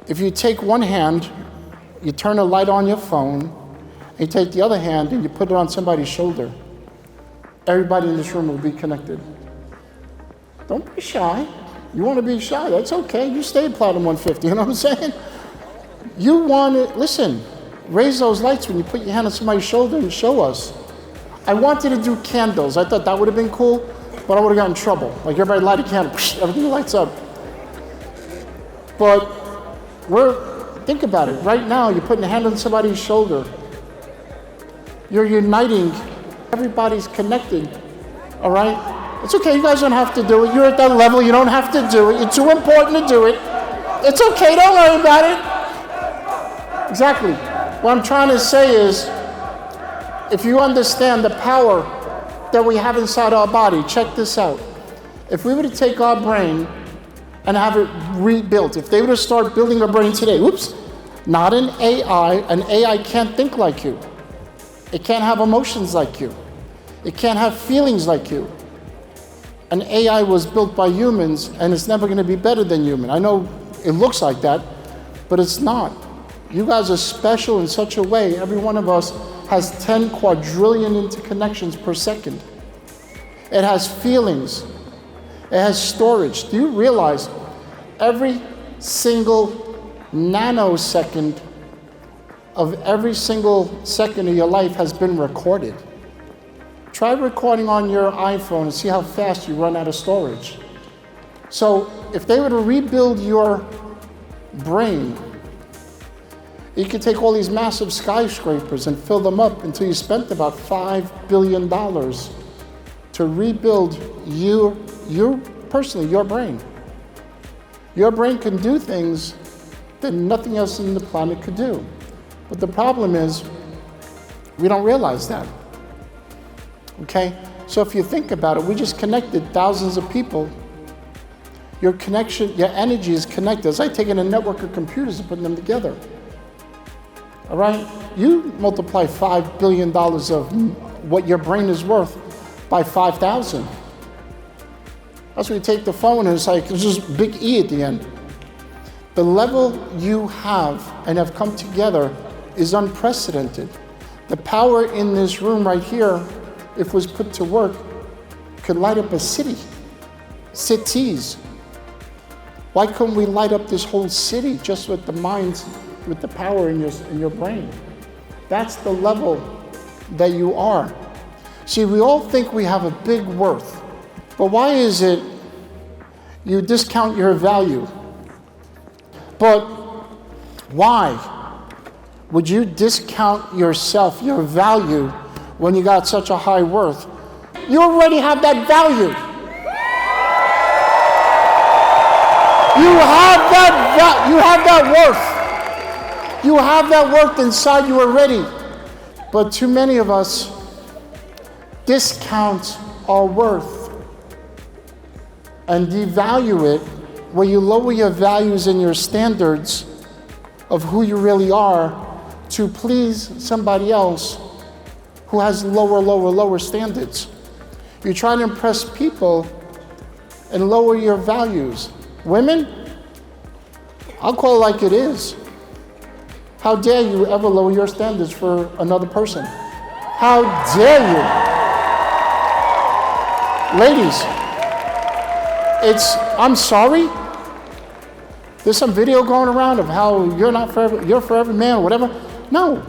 If you take one hand, you turn a light on your phone, and you take the other hand and you put it on somebody's shoulder, everybody in this room will be connected. Don't be shy. You want to be shy, that's okay. You stay Platinum 150, you know what I'm saying? You want to, listen, raise those lights when you put your hand on somebody's shoulder and show us. I wanted to do candles. I thought that would have been cool, but I would have gotten in trouble. Like everybody light a candle, everything lights up. But think about it. Right now, you're putting a hand on somebody's shoulder. You're uniting. Everybody's connected, all right? It's okay, you guys don't have to do it. You're at that level, you don't have to do it. It's too important to do it. It's okay, don't worry about it. Exactly. What I'm trying to say is, if you understand the power that we have inside our body, check this out. If we were to take our brain and have it rebuilt, if they were to start building a brain today, not an AI can't think like you. It can't have emotions like you. It can't have feelings like you. An AI was built by humans, and it's never going to be better than human. I know it looks like that, but it's not. You guys are special in such a way. Every one of us has 10 quadrillion interconnections per second. It has feelings. It has storage. Do you realize every single nanosecond of every single second of your life has been recorded? Try recording on your iPhone and see how fast you run out of storage. So if they were to rebuild your brain, you could take all these massive skyscrapers and fill them up until you spent about $5 billion to rebuild personally, your brain. Your brain can do things that nothing else on the planet could do. But the problem is, we don't realize that. Okay? So if you think about it, we just connected thousands of people. Your connection, your energy is connected. It's like taking a network of computers and putting them together. All right? You multiply $5 billion of what your brain is worth by 5,000. That's when you take the phone and it's like, there's just big E at the end. The level you have and have come together is unprecedented. The power in this room right here, if was put to work, could light up a city, cities. Why couldn't we light up this whole city just with the minds, with the power in your brain? That's the level that you are. See, we all think we have a big worth, but why is it you discount your value? But why would you discount yourself, your value, when you got such a high worth? You already have that value. You have that worth. You have that worth inside you already. But too many of us discount our worth and devalue it, where you lower your values and your standards of who you really are to please somebody else who has lower standards. You try to impress people and lower your values. Women, I'll call it like it is. How dare you ever lower your standards for another person? How dare you? Ladies, I'm sorry. There's some video going around of how you're for every man or whatever. No,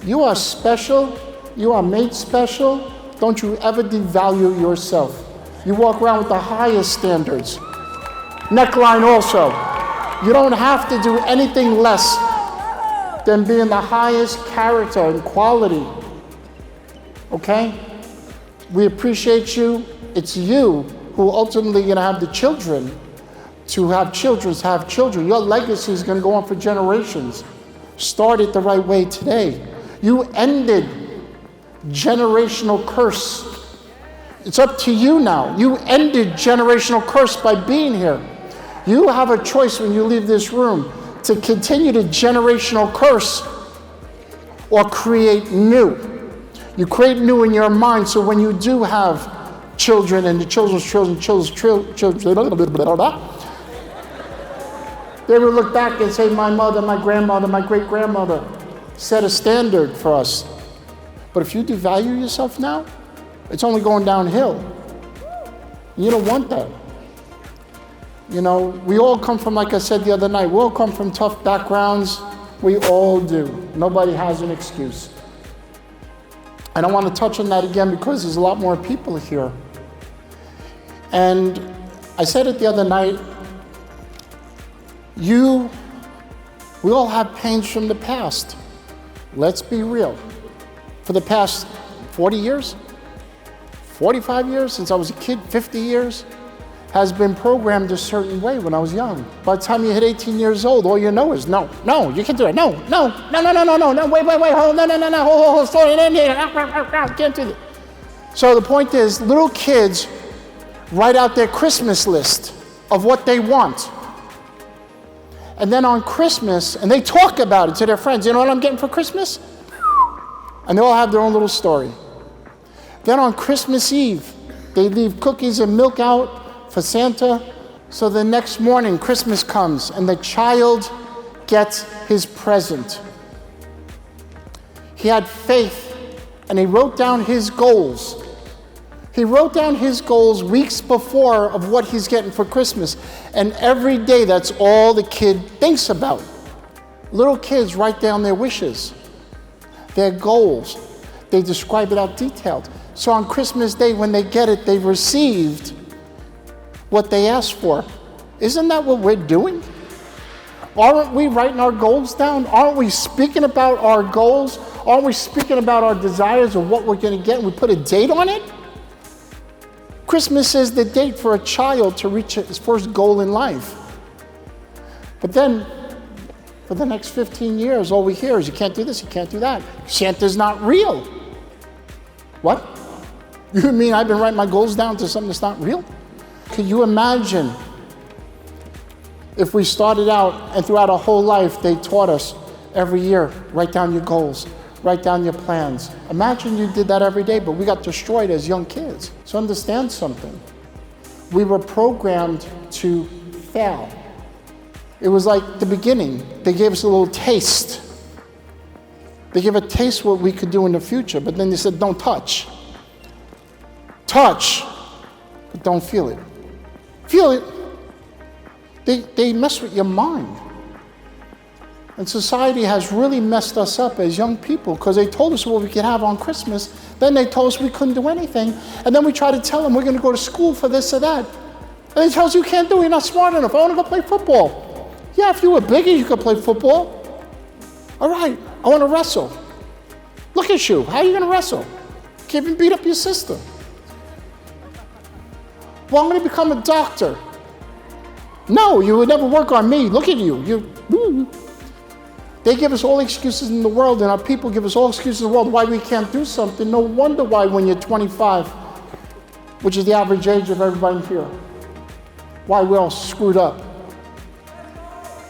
you are special. You are made special. Don't you ever devalue yourself. You walk around with the highest standards. Neckline also. You don't have to do anything less than being the highest character and quality. Okay? We appreciate you. It's you who ultimately going to have the children to have children. Your legacy is going to go on for generations. Start it the right way today. You ended generational curse. It's up to you now. You ended generational curse by being here. You have a choice when you leave this room to continue the generational curse or create new. You create new in your mind, so when you do have children and the children's children, They would look back and say, my mother, my grandmother, my great-grandmother set a standard for us. But if you devalue yourself now, it's only going downhill. You don't want that. You know, we all come from, like I said the other night, we all come from tough backgrounds. We all do. Nobody has an excuse. And I want to touch on that again because there's a lot more people here. And I said it the other night, we all have pains from the past. Let's be real. For the past 40 years, 45 years, since I was a kid, 50 years, has been programmed a certain way when I was young. By the time you hit 18 years old, all you know is no, you can't do it, no, wait, hold, no, hold, slow it in here, can't do it. So the point is, little kids write out their Christmas list of what they want. And then on Christmas, and they talk about it to their friends, you know what I'm getting for Christmas? And they all have their own little story. Then on Christmas Eve, they leave cookies and milk out for Santa. So the next morning, Christmas comes, and the child gets his present. He had faith, and he wrote down his goals. He wrote down his goals weeks before of what he's getting for Christmas. And every day, that's all the kid thinks about. Little kids write down their wishes, their goals. They describe it out detailed. So on Christmas Day, when they get it, they've received what they asked for. Isn't that what we're doing? Aren't we writing our goals down? Aren't we speaking about our goals? Aren't we speaking about our desires of what we're going to get? And we put a date on it? Christmas is the date for a child to reach his first goal in life. But then, for the next 15 years, all we hear is, you can't do this, you can't do that. Santa's not real. What? You mean I've been writing my goals down to something that's not real? Could you imagine if we started out and throughout our whole life, they taught us every year, write down your goals, write down your plans. Imagine you did that every day, but we got destroyed as young kids. So understand something. We were programmed to fail. It was like the beginning. They gave us a little taste. They gave a taste what we could do in the future, but then they said, don't touch. Touch, but don't feel it. Feel it. They mess with your mind. And society has really messed us up as young people because they told us what we could have on Christmas. Then they told us we couldn't do anything. And then we try to tell them we're going to go to school for this or that. And they tell us you can't do it, you're not smart enough. I want to go play football. Yeah, if you were bigger, you could play football. All right, I want to wrestle. Look at you. How are you going to wrestle? You can't even beat up your sister. Well, I'm going to become a doctor. No, you would never work on me. Look at you. They give us all excuses in the world, and our people give us all excuses in the world why we can't do something. No wonder why when you're 25, which is the average age of everybody here, why we're all screwed up.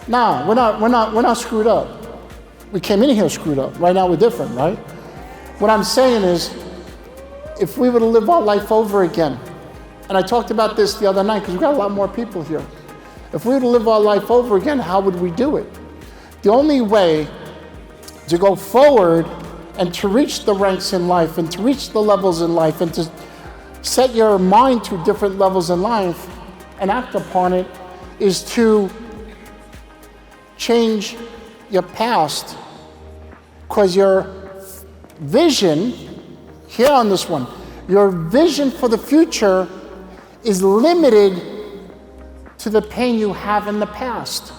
Nah, we're not screwed up. We came in here screwed up. Right now we're different, right? What I'm saying is, if we were to live our life over again, and I talked about this the other night because we've got a lot more people here. If we were to live our life over again, how would we do it? The only way to go forward and to reach the ranks in life and to reach the levels in life and to set your mind to different levels in life and act upon it is to change your past, because your vision, here on this one, your vision for the future is limited to the pain you have in the past.